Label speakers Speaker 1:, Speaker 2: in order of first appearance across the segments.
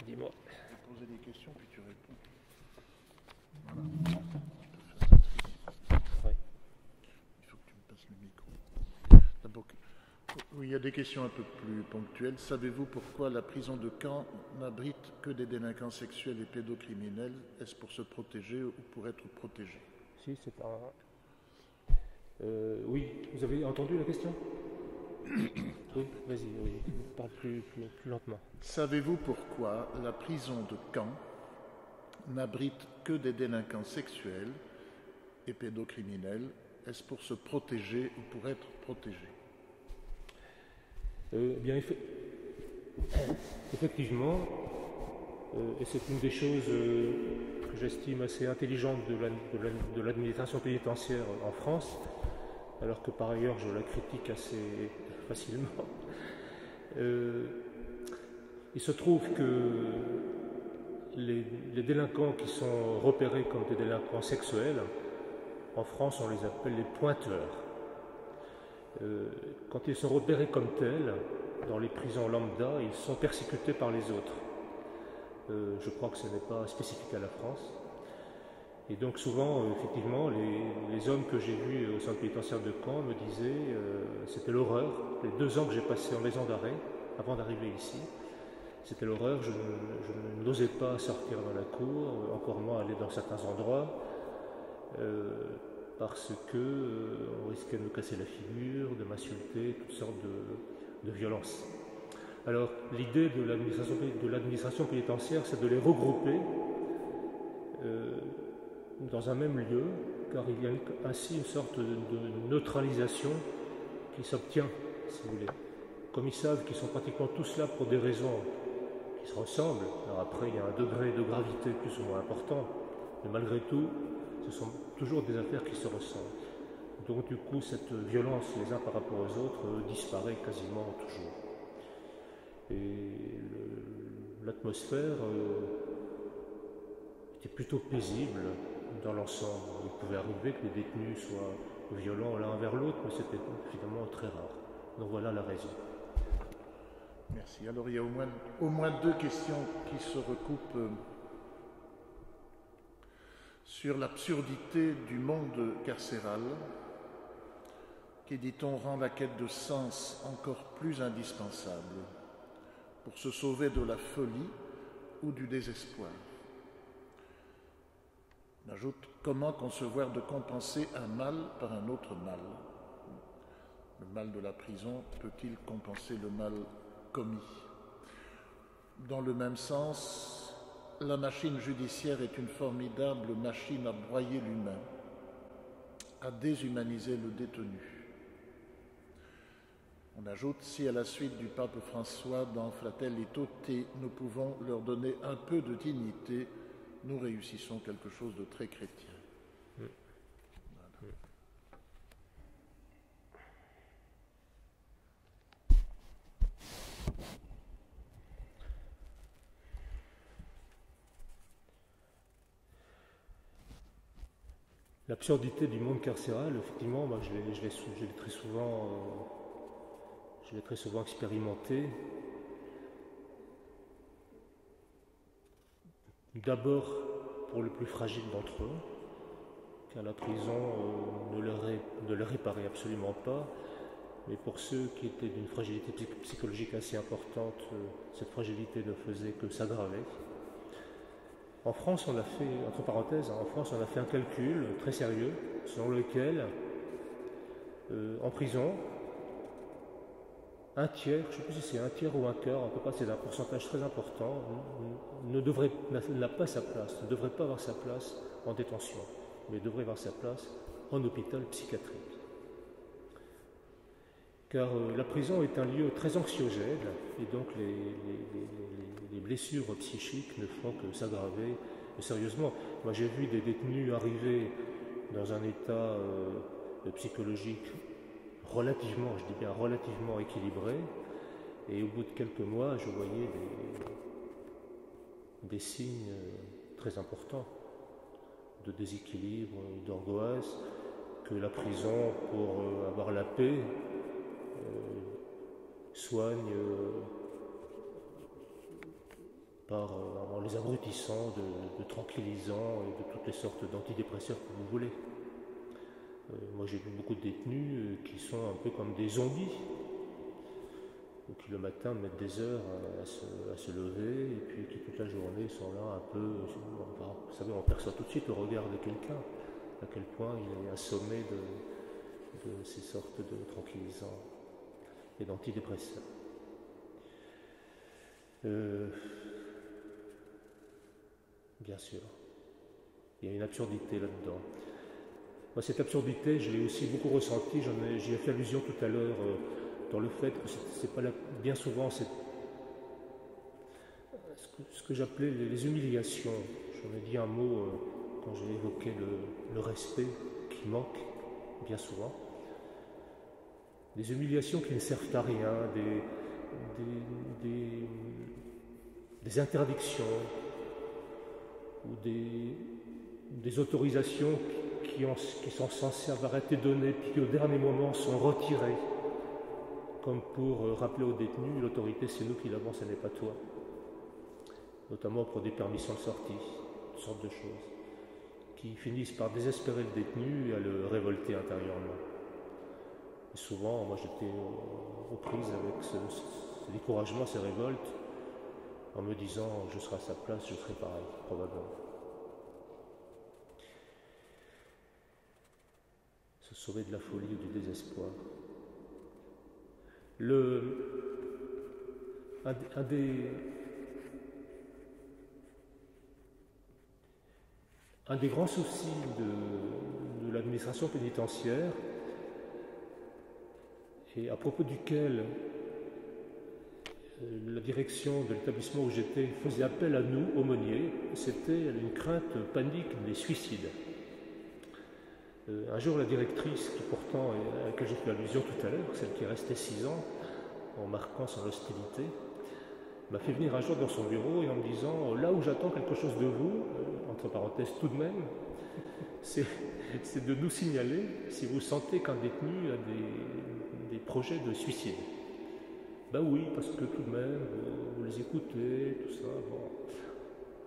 Speaker 1: Dis-moi.
Speaker 2: Je vais poser des questions, puis tu réponds. Voilà.
Speaker 1: Ouais.
Speaker 2: Il faut que tu me passes le micro. D'abord, oui, il y a des questions un peu plus ponctuelles. Savez-vous pourquoi la prison de Caen n'abrite que des délinquants sexuels et pédocriminels? Est-ce pour se protéger ou pour être protégé?
Speaker 1: Si, c'est un. Oui, vous avez entendu la question? Oui, vas-y, oui. Parle plus lentement.
Speaker 2: Savez-vous pourquoi la prison de Caen n'abrite que des délinquants sexuels et pédocriminels? Est-ce pour se protéger ou pour être protégé?
Speaker 1: Bien, effectivement, et c'est une des choses que j'estime assez intelligente de l'administration pénitentiaire en France, alors que par ailleurs je la critique assez facilement. Il se trouve que les délinquants qui sont repérés comme des délinquants sexuels, en France on les appelle les pointeurs. Quand ils sont repérés comme tels, dans les prisons lambda, ils sont persécutés par les autres. Je crois que ce n'est pas spécifique à la France. Et donc souvent, effectivement, les hommes que j'ai vus au centre pénitentiaire de Caen me disaient c'était l'horreur. Les 2 ans que j'ai passés en maison d'arrêt, avant d'arriver ici, c'était l'horreur. Je n'osais pas sortir dans la cour, encore moins aller dans certains endroits, parce qu'on risquait de me casser la figure, de m'insulter, toutes sortes de violences. Alors l'idée de l'administration pénitentiaire, c'est de les regrouper dans un même lieu, car il y a ainsi une sorte de neutralisation qui s'obtient, si vous voulez. Comme ils savent qu'ils sont pratiquement tous là pour des raisons qui se ressemblent, alors après il y a un degré de gravité plus ou moins important, mais malgré tout, ce sont toujours des affaires qui se ressemblent. Donc du coup, cette violence les uns par rapport aux autres disparaît quasiment toujours. Et l'atmosphère était plutôt paisible dans l'ensemble. Il pouvait arriver que les détenus soient violents l'un envers l'autre, mais c'était finalement très rare. Donc voilà la raison.
Speaker 2: Merci. Alors il y a au moins 2 questions qui se recoupent sur l'absurdité du monde carcéral, qui, dit-on, rend la quête de sens encore plus indispensable pour se sauver de la folie ou du désespoir. On ajoute, comment concevoir de compenser un mal par un autre mal? Le mal de la prison peut-il compenser le mal commis? Dans le même sens, la machine judiciaire est une formidable machine à broyer l'humain, à déshumaniser le détenu. On ajoute, si à la suite du pape François dans Fratelli Tutti, nous pouvons leur donner un peu de dignité, nous réussissons quelque chose de très chrétien. Voilà.
Speaker 1: L'absurdité du monde carcéral, effectivement, moi, je l'ai très souvent expérimenté. D'abord pour le plus fragile d'entre eux, car la prison ne le réparait absolument pas, mais pour ceux qui étaient d'une fragilité psychologique assez importante, cette fragilité ne faisait que s'aggraver. En France, on a fait, entre parenthèses, en France, on a fait un calcul très sérieux selon lequel, en prison, un tiers, je ne sais plus si c'est un tiers ou un quart, en tout cas c'est un pourcentage très important, n'a pas sa place, ne devrait pas avoir sa place en détention, mais devrait avoir sa place en hôpital psychiatrique. Car la prison est un lieu très anxiogène, et donc les blessures psychiques ne font que s'aggraver sérieusement. Moi j'ai vu des détenus arriver dans un état psychologique relativement, je dis bien relativement équilibré, et au bout de quelques mois, je voyais des signes très importants de déséquilibre, d'angoisse, que la prison, pour avoir la paix, soigne en les abrutissant de tranquillisants et de toutes les sortes d'antidépresseurs que vous voulez. Moi j'ai vu beaucoup de détenus qui sont un peu comme des zombies, ou qui le matin mettent des heures à se lever, et puis qui toute la journée sont là un peu, vous savez, on perçoit tout de suite au regard de quelqu'un à quel point il est assommé de ces sortes de tranquillisants et d'antidépresseurs. Bien sûr, il y a une absurdité là-dedans. Moi, cette absurdité, je l'ai aussi beaucoup ressentie, j'y ai fait allusion tout à l'heure, dans le fait que c'est pas bien souvent ce que j'appelais les humiliations. J'en ai dit un mot quand j'ai évoqué le respect qui manque bien souvent. Des humiliations qui ne servent à rien, des interdictions ou des autorisations qui sont censées avoir été données puis qui au dernier moment sont retirées, comme pour rappeler aux détenus, l'autorité c'est nous qui l'avons, ce n'est pas toi. Notamment pour des permissions de sortie, toutes sortes de choses, qui finissent par désespérer le détenu et à le révolter intérieurement. Et souvent, moi j'étais aux prises avec ce découragement, ces révoltes, en me disant je serai à sa place, je serai pareil, probablement. Se sauver de la folie ou du désespoir. Un des grands soucis de l'administration pénitentiaire, et à propos duquel la direction de l'établissement où j'étais faisait appel à nous, aumôniers, c'était une crainte panique des suicides. Un jour, la directrice, qui pourtant, à laquelle j'ai fait allusion tout à l'heure, celle qui est restée 6 ans, en marquant son hostilité, m'a fait venir un jour dans son bureau et en me disant « Là où j'attends quelque chose de vous, entre parenthèses tout de même, c'est de nous signaler si vous sentez qu'un détenu a des projets de suicide. » Ben oui, parce que tout de même, vous les écoutez, tout ça, bon,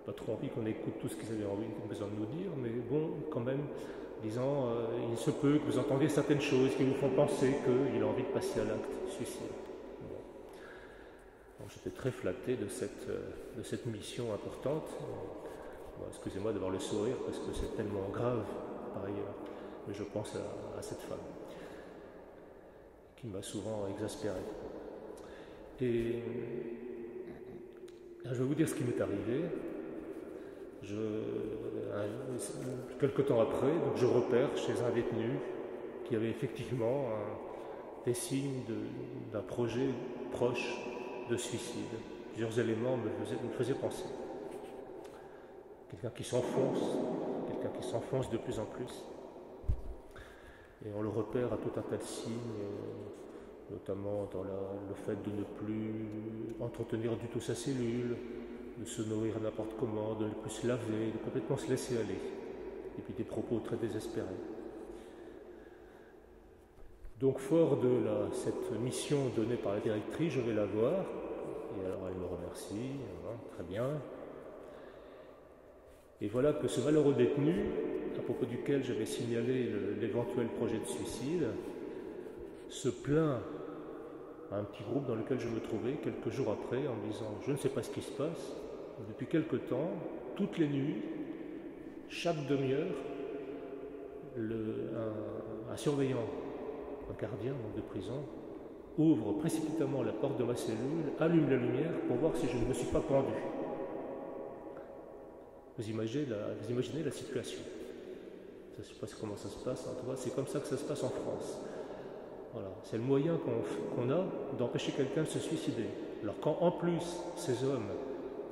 Speaker 1: pas trop envie qu'on écoute tout ce qu'ils avaient besoin de nous dire, mais bon, quand même, disant, il se peut que vous entendiez certaines choses qui vous font penser qu'il a envie de passer à l'acte suicide. Bon. Donc, j'étais très flatté de cette mission importante. Bon, excusez-moi d'avoir le sourire parce que c'est tellement grave par ailleurs, mais je pense à cette femme qui m'a souvent exaspéré. Et je vais vous dire ce qui m'est arrivé. Quelque temps après, donc je repère chez un détenu qui avait effectivement des signes d'un projet proche de suicide. Plusieurs éléments me faisaient penser. Quelqu'un qui s'enfonce de plus en plus. Et on le repère à tout un tas de signes, notamment dans le fait de ne plus entretenir du tout sa cellule, de se nourrir n'importe comment, de ne plus se laver, de complètement se laisser aller. Et puis des propos très désespérés. Donc fort de cette mission donnée par la directrice, je vais la voir, et alors elle me remercie, hein, très bien. Et voilà que ce malheureux détenu, à propos duquel j'avais signalé l'éventuel projet de suicide, se plaint à un petit groupe dans lequel je me trouvais quelques jours après en me disant « Je ne sais pas ce qui se passe, depuis quelque temps, toutes les nuits, chaque demi-heure, un surveillant, un gardien donc de prison, ouvre précipitamment la porte de ma cellule, allume la lumière pour voir si je ne me suis pas pendu. » Vous imaginez la situation. Je ne sais pas comment ça se passe, en tout cas, c'est comme ça que ça se passe en France. Voilà. C'est le moyen qu'on a d'empêcher quelqu'un de se suicider. Alors quand en plus ces hommes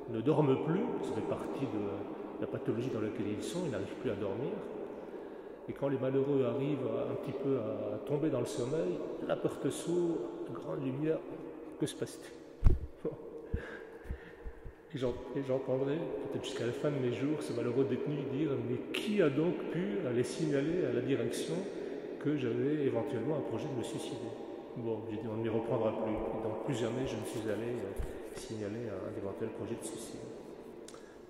Speaker 1: ne dorment plus, ça fait partie de la pathologie dans laquelle ils sont, ils n'arrivent plus à dormir, et quand les malheureux arrivent un petit peu à tomber dans le sommeil, la porte s'ouvre, grande lumière, que se passe-t-il? Et j'entendrai, peut-être jusqu'à la fin de mes jours, ce malheureux détenu dire « Mais qui a donc pu aller signaler à la direction que j'avais éventuellement un projet de me suicider ?» Bon, j'ai dit « On ne m'y reprendra plus. » Et donc plus jamais je ne suis allé signaler un éventuel projet de suicide.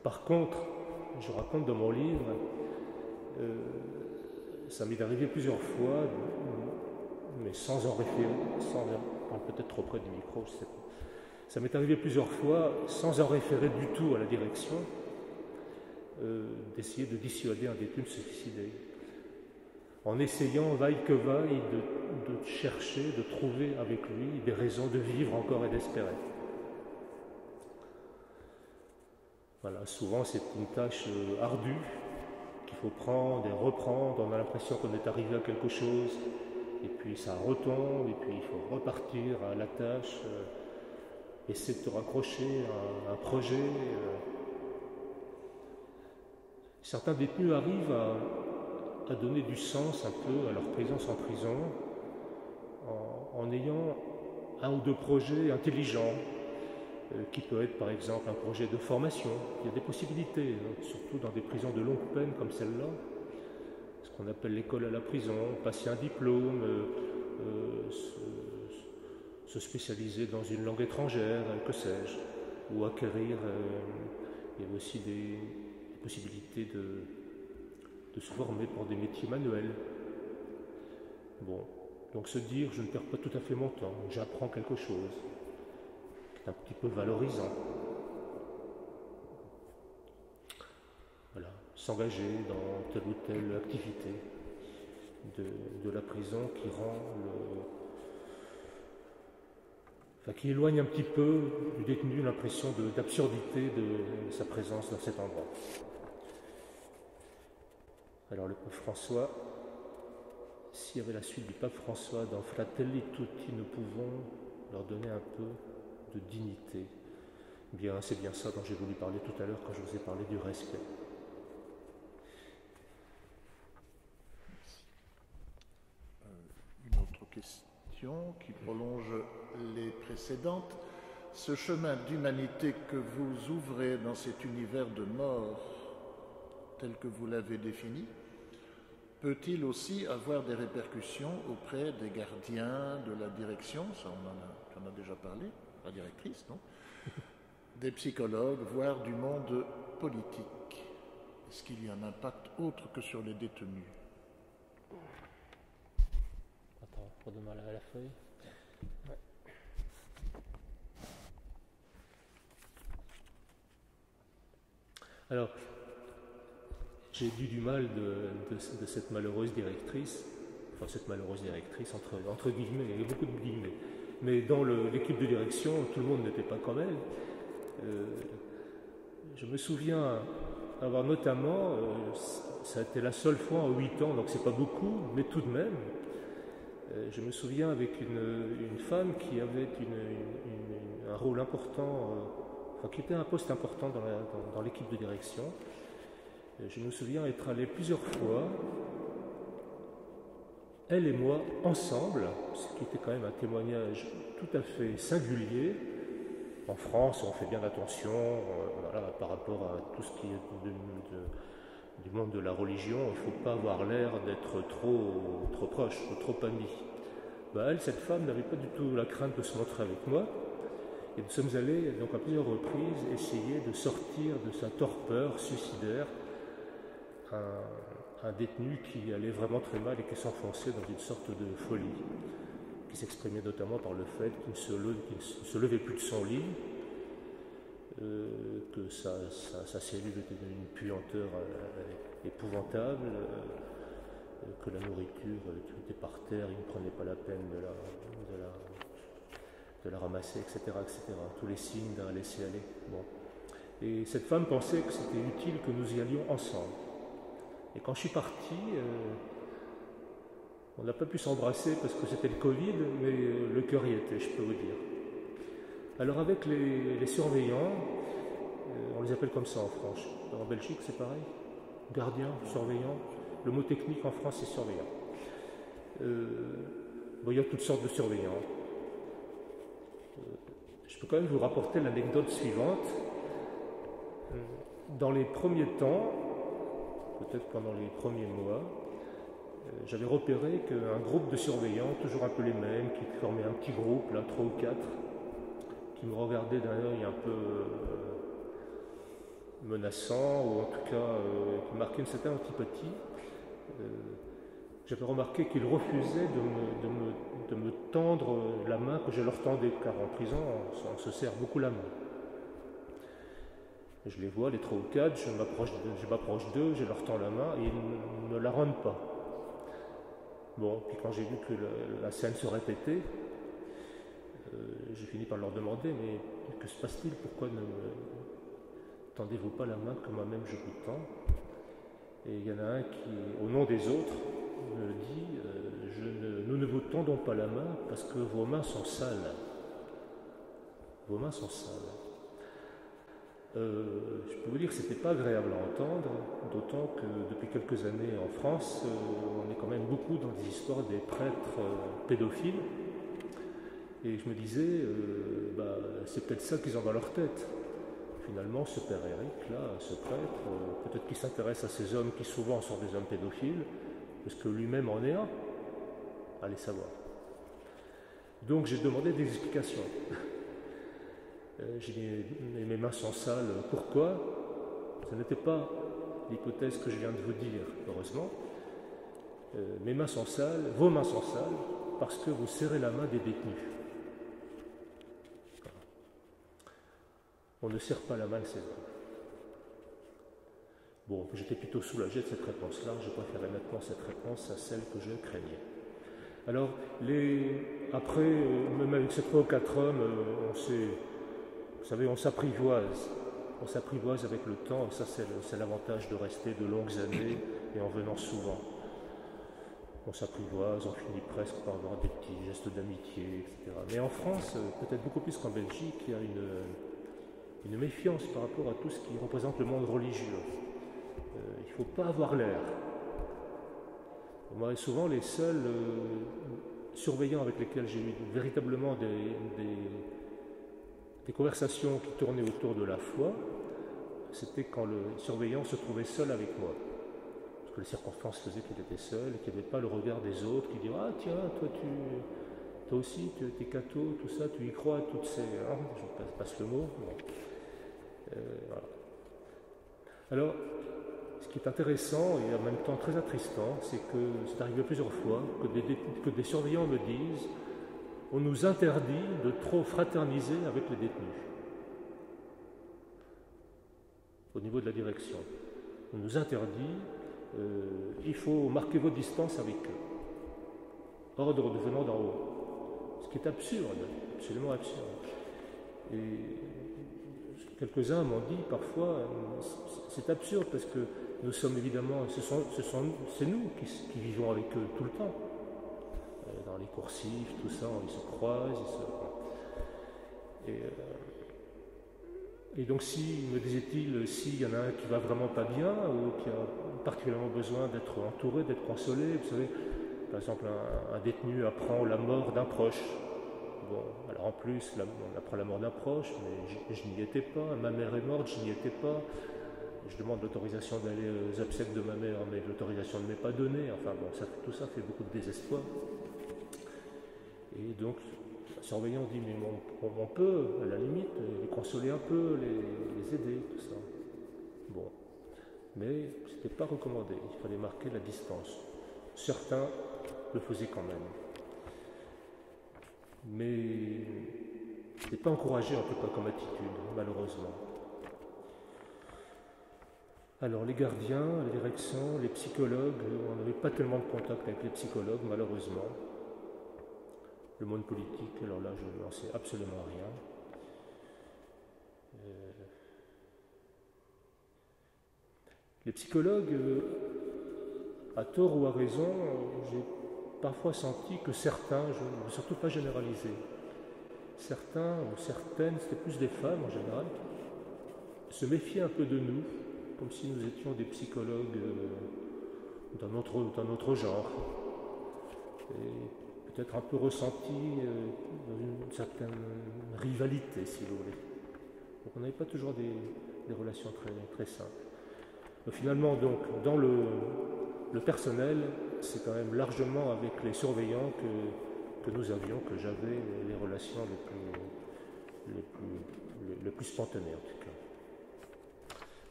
Speaker 1: Par contre, je raconte dans mon livre, ça m'est arrivé plusieurs fois, mais sans en référer, peut-être trop près du micro, je sais pas. Ça m'est arrivé plusieurs fois, sans en référer du tout à la direction, d'essayer de dissuader un détenu de se suicider. En essayant, vaille que vaille, de chercher, de trouver avec lui des raisons de vivre encore et d'espérer. Voilà, souvent c'est une tâche ardue qu'il faut prendre et reprendre. On a l'impression qu'on est arrivé à quelque chose, et puis ça retombe, et puis il faut repartir à la tâche, essayer de te raccrocher à un projet. Certains détenus arrivent à donner du sens un peu à leur présence en prison en ayant un ou deux projets intelligents, qui peut être par exemple un projet de formation. Il y a des possibilités, surtout dans des prisons de longue peine comme celle-là, ce qu'on appelle l'école à la prison, passer un diplôme, se spécialiser dans une langue étrangère, que sais-je, ou acquérir, il y a aussi des possibilités de se former pour des métiers manuels. Bon, donc se dire, je ne perds pas tout à fait mon temps, j'apprends quelque chose, qui est un petit peu valorisant. Voilà, s'engager dans telle ou telle activité de la prison qui rend qui éloigne un petit peu du détenu l'impression d'absurdité de sa présence dans cet endroit. Alors le pape François, s'il y avait la suite du pape François dans Fratelli Tutti, nous pouvons leur donner un peu de dignité. Bien, c'est bien ça dont j'ai voulu parler tout à l'heure quand je vous ai parlé du respect.
Speaker 2: Une autre question qui prolonge les précédentes. Ce chemin d'humanité que vous ouvrez dans cet univers de mort tel que vous l'avez défini, peut-il aussi avoir des répercussions auprès des gardiens de la direction, ça on en a déjà parlé, la directrice, non? Des psychologues, voire du monde politique? Est-ce qu'il y a un impact autre que sur les détenus?
Speaker 1: Attends, redonne la feuille. Ouais. Alors, j'ai du mal de cette malheureuse directrice, enfin cette malheureuse directrice entre guillemets, il y a beaucoup de guillemets, mais dans l'équipe de direction, tout le monde n'était pas comme elle. Je me souviens avoir notamment, ça a été la seule fois en 8 ans, donc c'est pas beaucoup, mais tout de même, je me souviens avec une femme qui avait un rôle important, qui était un poste important dans l'équipe de direction. Je me souviens être allé plusieurs fois, elle et moi, ensemble, ce qui était quand même un témoignage tout à fait singulier. En France, on fait bien attention par rapport à tout ce qui est du monde de la religion. Il ne faut pas avoir l'air d'être trop proche, trop ami. Elle, cette femme, n'avait pas du tout la crainte de se montrer avec moi. Et nous sommes allés donc à plusieurs reprises essayer de sortir de sa torpeur suicidaire un détenu qui allait vraiment très mal et qui s'enfonçait dans une sorte de folie, qui s'exprimait notamment par le fait qu'il ne se levait plus de son lit, que sa cellule était d'une puanteur épouvantable, que la nourriture était par terre, il ne prenait pas la peine de la ramasser, etc., etc. Tous les signes d'un laisser-aller. Bon. Et cette femme pensait que c'était utile que nous y allions ensemble. Et quand je suis parti, on n'a pas pu s'embrasser parce que c'était le Covid, mais le cœur y était, je peux vous dire. Alors avec les surveillants, on les appelle comme ça en France. En Belgique, c'est pareil. Gardien, surveillant. Le mot technique en France, c'est surveillant. Il y a toutes sortes de surveillants. Je peux quand même vous rapporter l'anecdote suivante. Dans les premiers temps, peut-être pendant les premiers mois, j'avais repéré qu'un groupe de surveillants, toujours un peu les mêmes, qui formaient un petit groupe, là, 3 ou 4, qui me regardaient d'un œil un peu menaçant, ou en tout cas qui marquait une certaine antipathie. J'avais remarqué qu'ils refusaient de me tendre la main que je leur tendais, car en prison, on se serre beaucoup la main. Je les vois, les 3 ou 4, je m'approche d'eux, je leur tends la main, et ils ne me la rendent pas. Bon, puis quand j'ai vu que la scène se répétait, j'ai fini par leur demander, mais que se passe-t-il? Pourquoi ne me tendez-vous pas la main que moi-même je vous tends? Et il y en a un qui, au nom des autres, me dit, nous ne vous tendons pas la main parce que vos mains sont sales. Vos mains sont sales. Je peux vous dire que ce n'était pas agréable à entendre, d'autant que depuis quelques années en France, on est quand même beaucoup dans des histoires des prêtres pédophiles. Et je me disais, c'est peut-être ça qu'ils ont dans leur tête. Finalement, ce père Éric, là, ce prêtre, peut-être qu'il s'intéresse à ces hommes qui souvent sont des hommes pédophiles, parce que lui-même en est un. Allez savoir. Donc j'ai demandé des explications. J'ai dit, mes mains sont sales, pourquoi? Ce n'était pas l'hypothèse que je viens de vous dire, heureusement. Mes mains sont sales, vos mains sont sales, parce que vous serrez la main des détenus. Voilà. On ne serre pas la main de ces hommes. Bon, j'étais plutôt soulagé de cette réponse-là, je préférais maintenant cette réponse à celle que je craignais. Alors, après, même avec ces 3 ou 4 hommes, vous savez, on s'apprivoise avec le temps, et ça c'est l'avantage de rester de longues années et en venant souvent. On s'apprivoise, on finit presque par avoir des petits gestes d'amitié, etc. Mais en France, peut-être beaucoup plus qu'en Belgique, il y a une méfiance par rapport à tout ce qui représente le monde religieux. Il ne faut pas avoir l'air. Moi, souvent, les seuls surveillants avec lesquels j'ai eu véritablement des conversations qui tournaient autour de la foi, c'était quand le surveillant se trouvait seul avec moi. Parce que les circonstances faisaient qu'il était seul, qu'il n'y avait pas le regard des autres, qui disaient « Ah tiens, toi aussi, tu es catho, tout ça, tu y crois, toutes ces... Hein, » je passe le mot. Bon. Voilà. Alors, ce qui est intéressant et en même temps très attristant, c'est que c'est arrivé plusieurs fois que des surveillants me disent « On nous interdit de trop fraterniser avec les détenus. » Au niveau de la direction. On nous interdit, il faut marquer vos distances avec eux. Ordre venant d'en haut. Ce qui est absurde, absolument absurde. Et quelques-uns m'ont dit parfois, c'est absurde parce que nous sommes évidemment, c'est nous qui vivons avec eux tout le temps. Dans les coursifs, tout ça, ils se croisent. Et donc, me disait-il, s'il y en a un qui va vraiment pas bien ou qui a particulièrement besoin d'être entouré, d'être consolé, vous savez, par exemple, un détenu apprend la mort d'un proche. Bon, alors en plus, on apprend la mort d'un proche, mais je n'y étais pas. Ma mère est morte, je n'y étais pas. Je demande l'autorisation d'aller aux obsèques de ma mère, mais l'autorisation ne m'est pas donnée. Enfin bon, tout ça fait beaucoup de désespoir. Et donc, le surveillant dit, mais on peut, à la limite, les consoler un peu, les aider, tout ça. Bon. Mais ce n'était pas recommandé, il fallait marquer la distance. Certains le faisaient quand même. Mais ce n'était pas encouragé, en tout cas, comme attitude, malheureusement. Alors, les gardiens, la direction, les psychologues, on n'avait pas tellement de contact avec les psychologues, malheureusement. Le monde politique, alors là, je n'en sais absolument rien. Les psychologues, à tort ou à raison, j'ai parfois senti que certains, je ne veux surtout pas généraliser, certains ou certaines, c'était plus des femmes en général, se méfiaient un peu de nous, comme si nous étions des psychologues d'un autre genre. Et peut-être un peu ressenti dans une certaine rivalité, si vous voulez. Donc on n'avait pas toujours des relations très simples. Mais finalement, donc, dans le personnel, c'est quand même largement avec les surveillants que nous avions, que j'avais les relations les plus spontanées, en tout cas.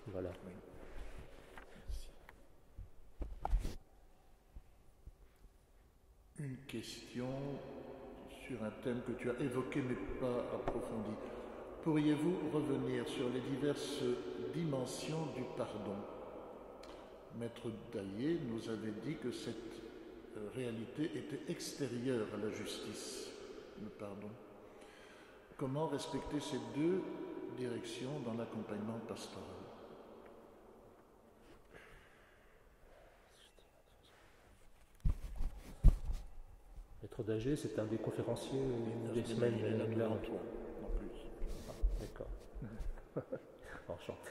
Speaker 1: Voilà.
Speaker 2: Oui. Merci. Une question sur un thème que tu as évoqué mais pas approfondi. Pourriez-vous revenir sur les diverses dimensions du pardon? Maître Daillé nous avait dit que cette réalité était extérieure à la justice, le pardon. Comment respecter ces deux directions dans l'accompagnement pastoral?
Speaker 1: Maître Daillé, c'est un des conférenciers des semaines
Speaker 2: là en toi, en plus.
Speaker 1: Ah, d'accord. Enchanté.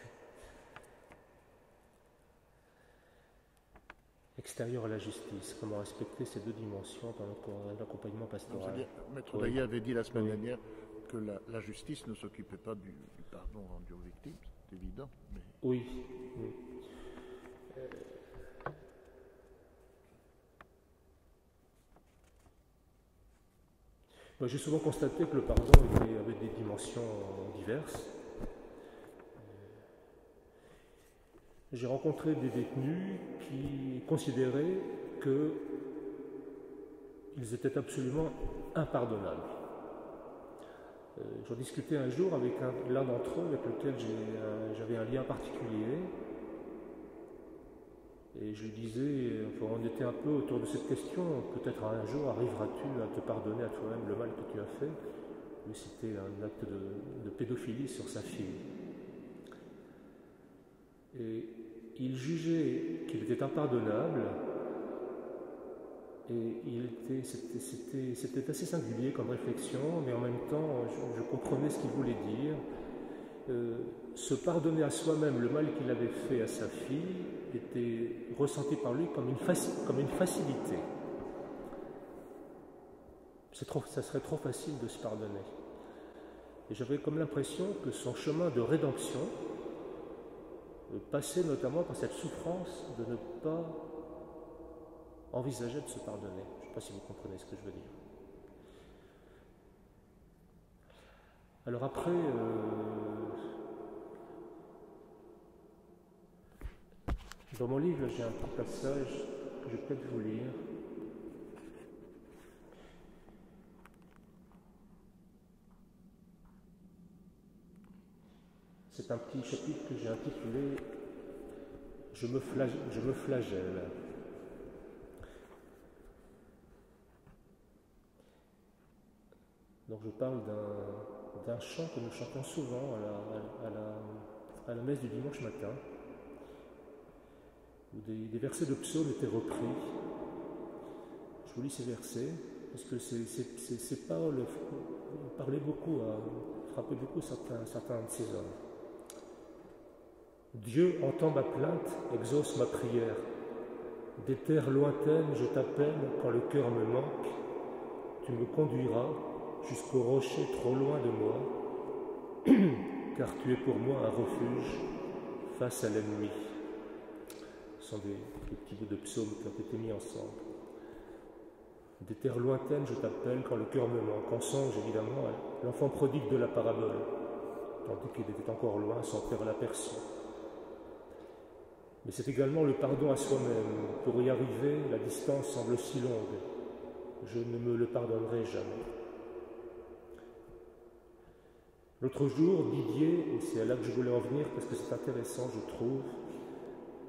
Speaker 1: Extérieur à la justice, comment respecter ces deux dimensions dans l'accompagnement pastoral?
Speaker 2: Maître Daillé avait dit la semaine dernière que la justice ne s'occupait pas du pardon rendu aux victimes, c'est évident. Mais...
Speaker 1: Oui. J'ai souvent constaté que le pardon avait des dimensions diverses. J'ai rencontré des détenus qui considéraient qu'ils étaient absolument impardonnables. J'en discutais un jour avec l'un d'entre eux, avec lequel j'avais un lien particulier. Et je lui disais, enfin, on était un peu autour de cette question, peut-être un jour arriveras-tu à te pardonner à toi-même le mal que tu as fait? Lui, c'était un acte de pédophilie sur sa fille. Et il jugeait qu'il était impardonnable, et c'était assez singulier comme réflexion, mais en même temps, je comprenais ce qu'il voulait dire. Se pardonner à soi-même le mal qu'il avait fait à sa fille était ressenti par lui comme une facilité. Ça serait trop facile de se pardonner. Et j'avais comme l'impression que son chemin de rédemption passait notamment par cette souffrance de ne pas envisager de se pardonner. Je ne sais pas si vous comprenez ce que je veux dire. Alors après, dans mon livre, j'ai un petit passage que je vais peut-être vous lire. C'est un petit chapitre que j'ai intitulé « Je me flagelle ». Donc je parle d'un chant que nous chantons souvent à la messe du dimanche matin, où des versets de psaume étaient repris. Je vous lis ces versets, parce que ces paroles frappaient beaucoup certains de ces hommes. Dieu entend ma plainte, exauce ma prière. Des terres lointaines, je t'appelle quand le cœur me manque. Tu me conduiras jusqu'au rocher trop loin de moi, car tu es pour moi un refuge face à l'ennemi. Ce sont des petits bouts de psaumes qui ont été mis ensemble. Des terres lointaines, je t'appelle quand le cœur me manque. On songe évidemment à l'enfant prodigue de la parabole, tandis qu'il était encore loin, son père l'aperçut. Mais c'est également le pardon à soi-même. Pour y arriver, la distance semble si longue. Je ne me le pardonnerai jamais. L'autre jour, Didier, et c'est à là que je voulais en venir parce que c'est intéressant, je trouve,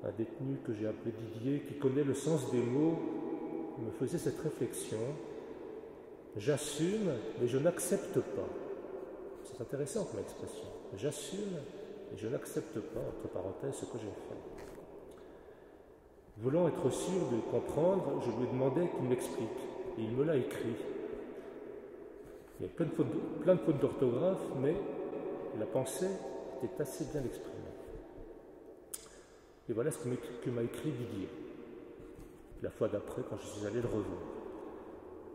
Speaker 1: un détenu que j'ai appelé Didier, qui connaît le sens des mots, me faisait cette réflexion. J'assume, mais je n'accepte pas. C'est intéressant comme expression. J'assume, et je n'accepte pas, entre parenthèses, ce que j'ai fait. Voulant être sûr de comprendre, je lui demandais qu'il m'explique. Et il me l'a écrit. Il y a plein de fautes d'orthographe, mais la pensée était assez bien exprimée. Et voilà ce que m'a écrit Didier, la fois d'après, quand je suis allé le revoir.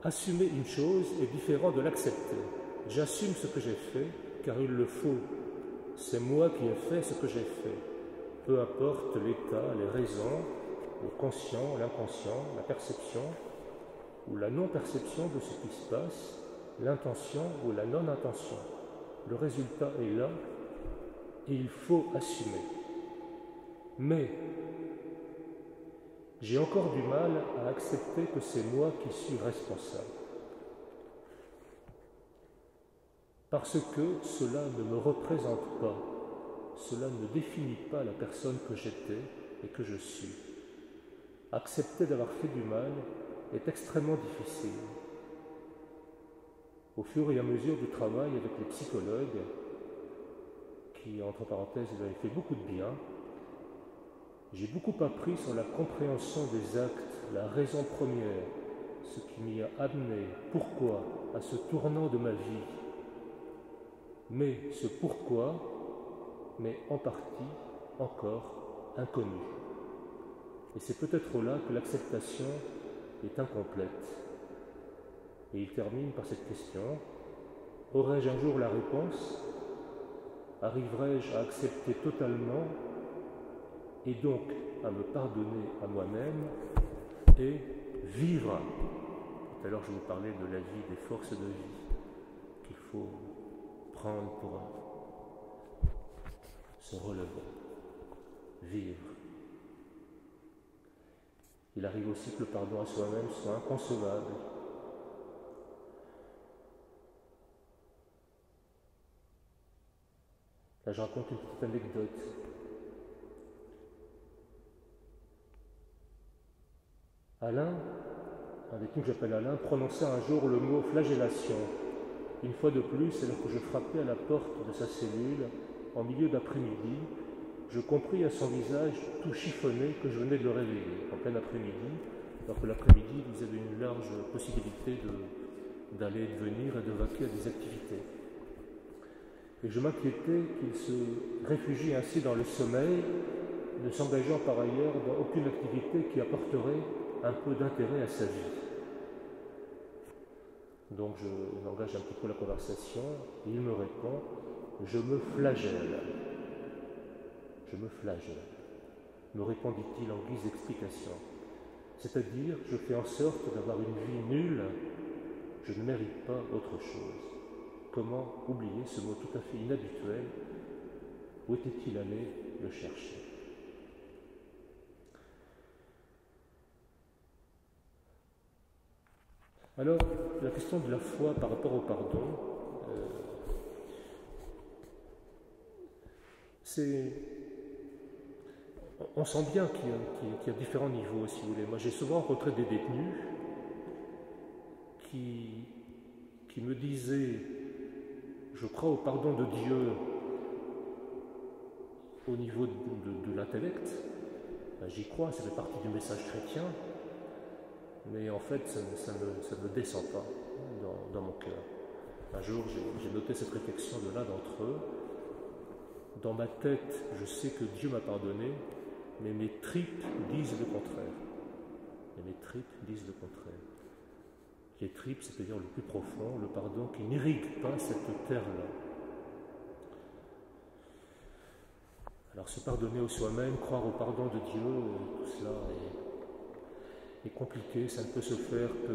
Speaker 1: Assumer une chose est différent de l'accepter. J'assume ce que j'ai fait, car il le faut. C'est moi qui ai fait ce que j'ai fait. Peu importe l'état, les raisons, le conscient, l'inconscient, la perception ou la non-perception de ce qui se passe, l'intention ou la non-intention. Le résultat est là et il faut assumer. Mais j'ai encore du mal à accepter que c'est moi qui suis responsable. Parce que cela ne me représente pas, cela ne définit pas la personne que j'étais et que je suis. Accepter d'avoir fait du mal est extrêmement difficile. Au fur et à mesure du travail avec les psychologues, qui, entre parenthèses, avaient fait beaucoup de bien, j'ai beaucoup appris sur la compréhension des actes, la raison première, ce qui m'y a amené, pourquoi, à ce tournant de ma vie. Mais ce pourquoi m'est en partie encore inconnu. Et c'est peut-être là que l'acceptation est incomplète. Et il termine par cette question: aurai-je un jour la réponse? Arriverai-je à accepter totalement et donc à me pardonner à moi-même et vivre? Tout à l'heure, je vous parlais de la vie, des forces de vie qu'il faut prendre pour se relever, vivre. Il arrive aussi que le pardon à soi-même soit inconcevable. Là, je raconte une petite anecdote. Alain, un détenu que j'appelle Alain, prononça un jour le mot flagellation. Une fois de plus, alors que je frappais à la porte de sa cellule, en milieu d'après-midi, je compris à son visage tout chiffonné que je venais de le réveiller, en plein après-midi, alors que l'après-midi, ils avaient une large possibilité d'aller et de venir et de vaquer à des activités. Et je m'inquiétais qu'il se réfugie ainsi dans le sommeil, ne s'engageant par ailleurs dans aucune activité qui apporterait un peu d'intérêt à sa vie. Donc je engage un petit peu la conversation et il me répond: je me flagelle. Je me flagelle, me répondit-il en guise d'explication. C'est-à-dire, je fais en sorte d'avoir une vie nulle, je ne mérite pas autre chose. Comment oublier ce mot tout à fait inhabituel? Où était-il allé le chercher? Alors, la question de la foi par rapport au pardon, on sent bien qu'il y a différents niveaux, si vous voulez. Moi, j'ai souvent rencontré des détenus qui me disaient: je crois au pardon de Dieu au niveau de l'intellect. Ben, j'y crois, ça fait partie du message chrétien, mais en fait, ça ne me descend pas dans mon cœur. Un jour, j'ai noté cette réflexion de l'un d'entre eux. Dans ma tête, je sais que Dieu m'a pardonné, mais mes tripes disent le contraire. Et mes tripes disent le contraire. Les tripes, c'est-à-dire le plus profond, le pardon qui n'irrigue pas cette terre-là. Alors se pardonner au soi-même, croire au pardon de Dieu, tout cela est compliqué, ça ne peut se faire que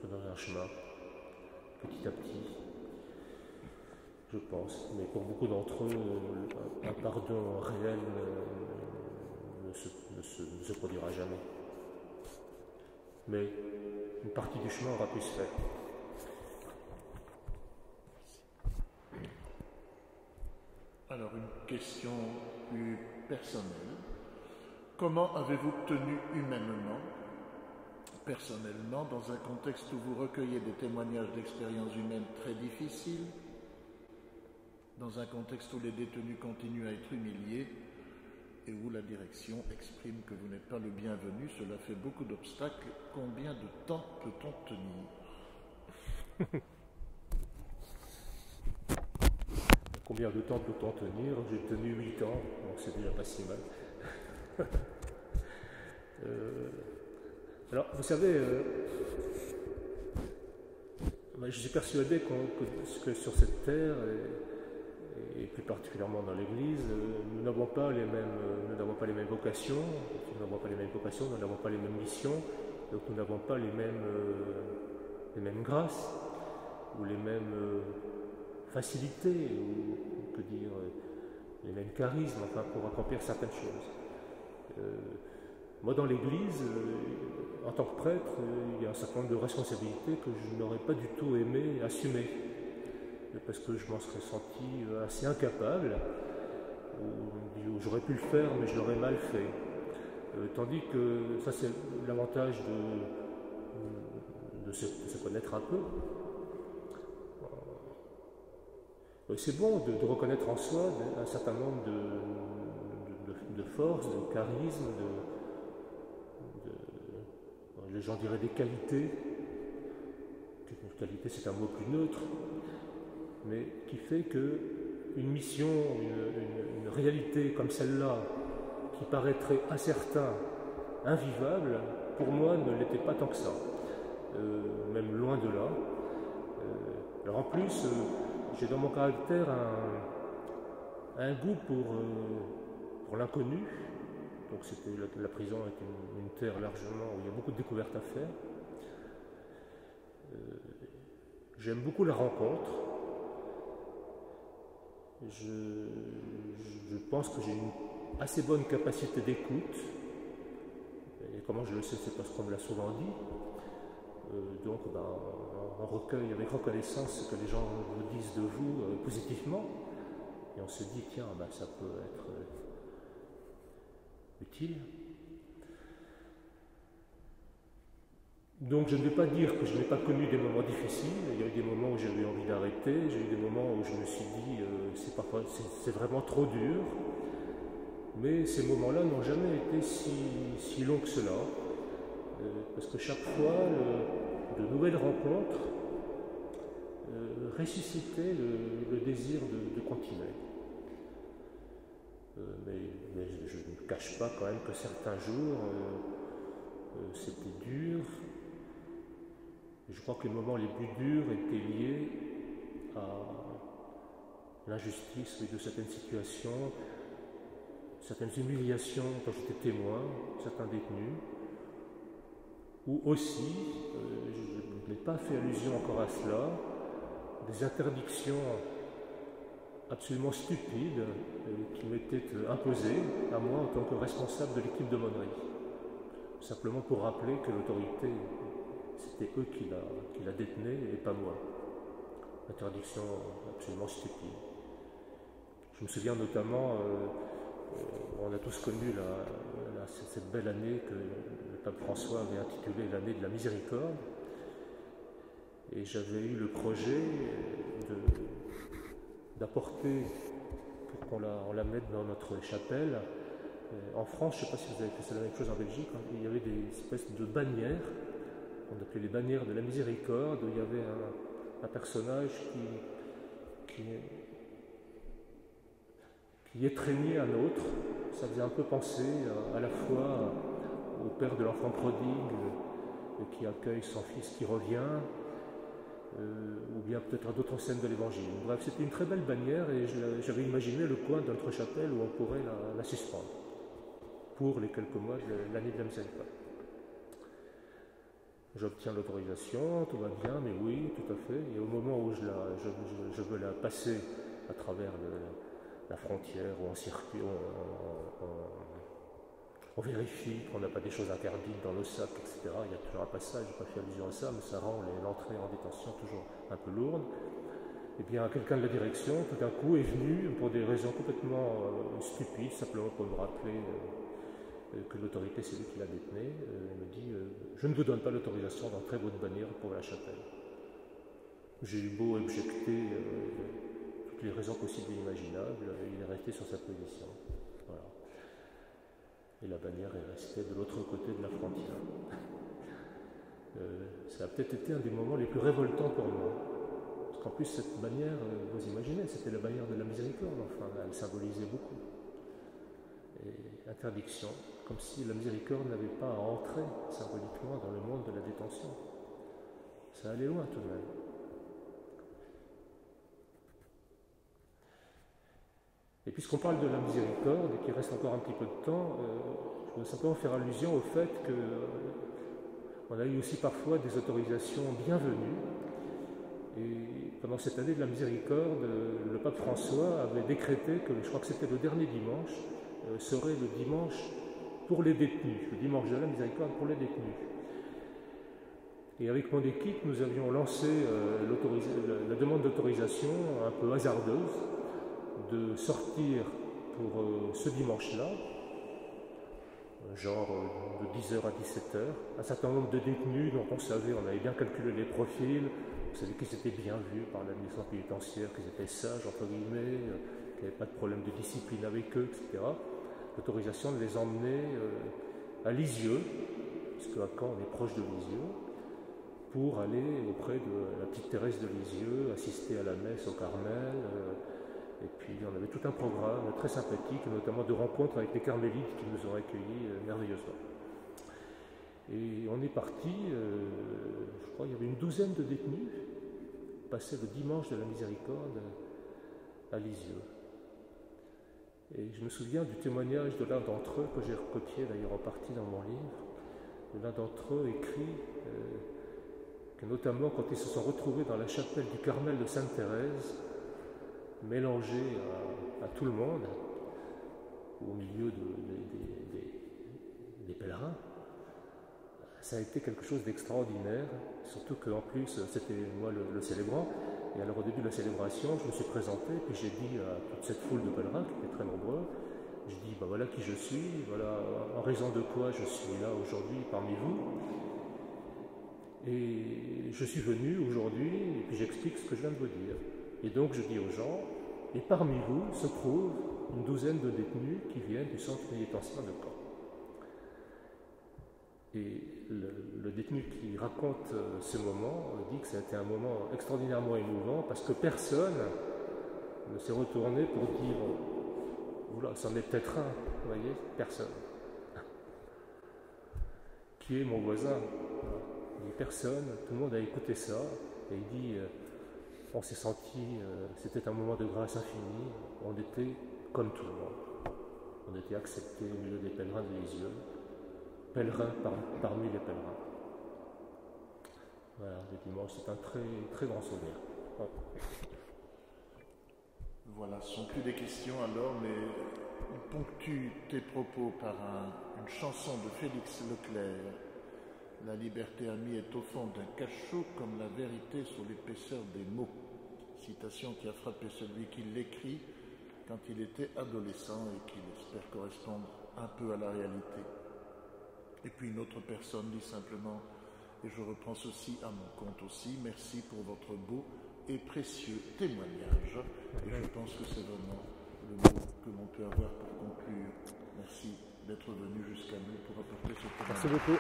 Speaker 1: dans un chemin, petit à petit, je pense. Mais pour beaucoup d'entre eux, un pardon réel ne se produira jamais. Mais une partie du chemin aura pu se faire.
Speaker 2: Alors, une question plus personnelle. Comment avez-vous tenu humainement, personnellement, dans un contexte où vous recueillez des témoignages d'expériences humaines très difficiles, dans un contexte où les détenus continuent à être humiliés et où la direction exprime que vous n'êtes pas le bienvenu? Cela fait beaucoup d'obstacles. Combien de temps peut-on tenir?
Speaker 1: Combien de temps peut-on tenir? J'ai tenu 8 ans, donc c'est déjà pas si mal. Alors, vous savez, je suis persuadé que sur cette terre, et plus particulièrement dans l'Église, nous n'avons pas les mêmes vocations, nous n'avons pas les mêmes missions, donc nous n'avons pas les mêmes grâces, ou les mêmes facilités, ou que dire, les mêmes charismes, enfin, pour accomplir certaines choses. Moi, dans l'Église, en tant que prêtre, il y a un certain nombre de responsabilités que je n'aurais pas du tout aimé assumer, parce que je m'en serais senti assez incapable, ou j'aurais pu le faire, mais je l'aurais mal fait. Tandis que ça, c'est l'avantage de se connaître un peu. C'est bon de reconnaître en soi un certain nombre de forces, de charisme, les gens diraient des qualités. Une qualité, c'est un mot plus neutre, mais qui fait qu'une mission, une réalité comme celle-là, qui paraîtrait incertain, invivable, pour moi ne l'était pas tant que ça, même loin de là. Alors en plus, j'ai dans mon caractère un goût pour l'inconnu. Donc la prison est une terre largement où il y a beaucoup de découvertes à faire. J'aime beaucoup la rencontre. Je pense que j'ai une assez bonne capacité d'écoute. Et comment je le sais, c'est parce qu'on me l'a souvent dit. Donc on recueille avec reconnaissance ce que les gens vous disent de vous positivement. Et on se dit, tiens, ça peut être utile. Donc je ne vais pas dire que je n'ai pas connu des moments difficiles. Il y a eu des moments où j'avais envie d'arrêter, j'ai eu des moments où je me suis dit c'est vraiment trop dur. Mais ces moments-là n'ont jamais été si longs que cela, parce que chaque fois, de nouvelles rencontres ressuscitaient le désir de continuer. Mais je ne cache pas quand même que certains jours, c'était dur. Je crois que les moments les plus durs étaient liés à l'injustice de certaines situations, certaines humiliations quand j'étais témoin, certains détenus, ou aussi, je n'ai pas fait allusion encore à cela, des interdictions absolument stupides qui m'étaient imposées à moi en tant que responsable de l'équipe d'aumônerie. Simplement pour rappeler que l'autorité, c'était eux qui la détenaient et pas moi. Interdiction absolument stupide. Je me souviens notamment, on a tous connu cette belle année que le pape François avait intitulée l'année de la miséricorde. Et j'avais eu le projet d'apporter, pour qu'on la mette dans notre chapelle. En France, je ne sais pas si vous avez fait la même chose en Belgique, hein, il y avait des espèces de bannières, on appelait les bannières de la miséricorde, où il y avait un personnage qui étreignait un autre. Ça faisait un peu penser à la fois au père de l'enfant prodigue qui accueille son fils qui revient, ou bien peut-être à d'autres scènes de l'Évangile. Bref, c'était une très belle bannière et j'avais imaginé le coin de notre chapelle où on pourrait la suspendre pour les quelques mois de l'année de la miséricorde. J'obtiens l'autorisation, tout va bien, mais oui, tout à fait. Et au moment où je veux la passer à travers la frontière, où on circule, on vérifie qu'on n'a pas des choses interdites dans le sac, etc. Il y a toujours un passage, je n'ai pas fait allusion à ça, mais ça rend l'entrée en détention toujours un peu lourde. Et bien, quelqu'un de la direction, tout d'un coup, est venu pour des raisons complètement stupides, simplement pour me rappeler que l'autorité, c'est lui qui la détenait, me dit je ne vous donne pas l'autorisation d'entrer votre bannière pour la chapelle. J'ai eu beau objecter toutes les raisons possibles et imaginables, il est resté sur sa position. Voilà. Et la bannière est restée de l'autre côté de la frontière. Ça a peut-être été un des moments les plus révoltants pour moi. Parce qu'en plus, cette bannière, vous imaginez, c'était la bannière de la miséricorde, enfin, elle symbolisait beaucoup. Et interdiction, comme si la miséricorde n'avait pas à entrer symboliquement dans le monde de la détention. Ça allait loin tout de même. Et puisqu'on parle de la miséricorde et qu'il reste encore un petit peu de temps, je voudrais simplement faire allusion au fait qu'on a eu aussi parfois des autorisations bienvenues Et pendant cette année de la miséricorde, le pape François avait décrété que, je crois que c'était le dernier dimanche, serait le dimanche pour les détenus, le dimanche de la miséricorde pour les détenus. Et avec mon équipe, nous avions lancé la demande d'autorisation un peu hasardeuse de sortir pour ce dimanche-là, genre de 10h à 17h, un certain nombre de détenus dont on avait bien calculé les profils, on savait qu'ils étaient bien vus par l'administration pénitentiaire, qu'ils étaient sages, entre guillemets, qu'il n'y avait pas de problème de discipline avec eux, etc. L'autorisation de les emmener à Lisieux, puisque à Caen on est proche de Lisieux, pour aller auprès de la petite Thérèse de Lisieux, assister à la messe au Carmel, et puis on avait tout un programme très sympathique, notamment de rencontres avec les carmélites qui nous ont accueillis merveilleusement. Et on est parti, je crois qu'il y avait une douzaine de détenus, passer le dimanche de la miséricorde à Lisieux. Et je me souviens du témoignage de l'un d'entre eux, que j'ai recopié d'ailleurs en partie dans mon livre. L'un d'entre eux écrit que notamment quand ils se sont retrouvés dans la chapelle du Carmel de Sainte-Thérèse, mélangés à tout le monde, au milieu des pèlerins, ça a été quelque chose d'extraordinaire, surtout qu'en plus c'était moi le célébrant, et alors au début de la célébration, je me suis présenté, puis j'ai dit à toute cette foule de pèlerins, qui étaient très nombreux, je dis, voilà qui je suis, voilà en raison de quoi je suis là aujourd'hui parmi vous, et je suis venu aujourd'hui, et puis j'explique ce que je viens de vous dire. Et donc je dis aux gens, et parmi vous se trouve une douzaine de détenus qui viennent du centre pénitentiaire de Caen. Et le détenu qui raconte ce moment dit que ça a été un moment extraordinairement émouvant parce que personne ne s'est retourné pour dire « Oula, c'en est peut-être un », vous voyez, personne. Qui est mon voisin? Il dit personne, tout le monde a écouté ça, et il dit on s'est senti, c'était un moment de grâce infinie, on était comme tout le monde. On était acceptés au milieu des pèlerins de Lisieux, pèlerins parmi les pèlerins. Voilà, le dimanche, c'est un très, très grand souvenir. Ouais.
Speaker 2: Voilà, ce ne sont plus des questions alors, mais on ponctue tes propos par une chanson de Félix Leclerc. La liberté amie est au fond d'un cachot comme la vérité sous l'épaisseur des mots. Citation qui a frappé celui qui l'écrit quand il était adolescent et qui espère correspondre un peu à la réalité. Et puis une autre personne dit simplement, et je reprends ceci à mon compte aussi, merci pour votre beau et précieux témoignage. Et je pense que c'est vraiment le mot que l'on peut avoir pour conclure. Merci d'être venu jusqu'à nous pour apporter ce témoignage.
Speaker 1: Merci beaucoup.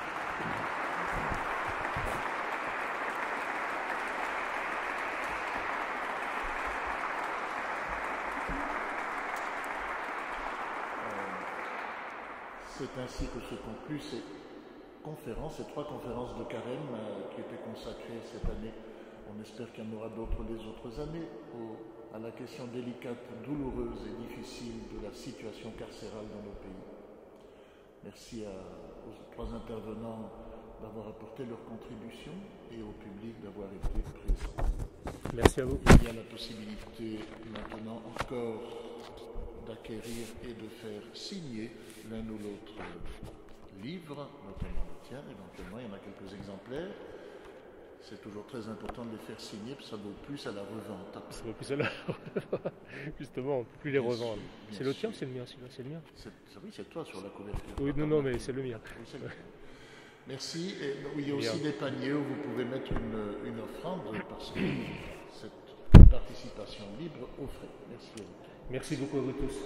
Speaker 2: C'est ainsi que se concluent ces trois conférences de carême qui étaient consacrées cette année. On espère qu'il y en aura d'autres les autres années à la question délicate, douloureuse et difficile de la situation carcérale dans nos pays. Merci aux trois intervenants d'avoir apporté leur contribution et au public d'avoir été présent.
Speaker 1: Merci à vous.
Speaker 2: Il y a la possibilité maintenant encore d'acquérir et de faire signer l'un ou l'autre livre, notamment le tien, éventuellement, il y en a quelques exemplaires. C'est toujours très important de les faire signer, parce que ça vaut plus à la revente.
Speaker 1: Ça vaut plus à la revente. Justement, on ne peut plus les revendre. C'est le tien ou c'est le mien, celui-là? C'est le mien.
Speaker 2: Oui, c'est toi sur la couverture.
Speaker 1: Oui, non, mais c'est le mien.
Speaker 2: Oui, c'est le mien. Merci. Et il y a aussi des paniers où vous pouvez mettre une offrande, parce que cette participation libre offre. Merci à vous.
Speaker 1: Merci beaucoup à vous tous.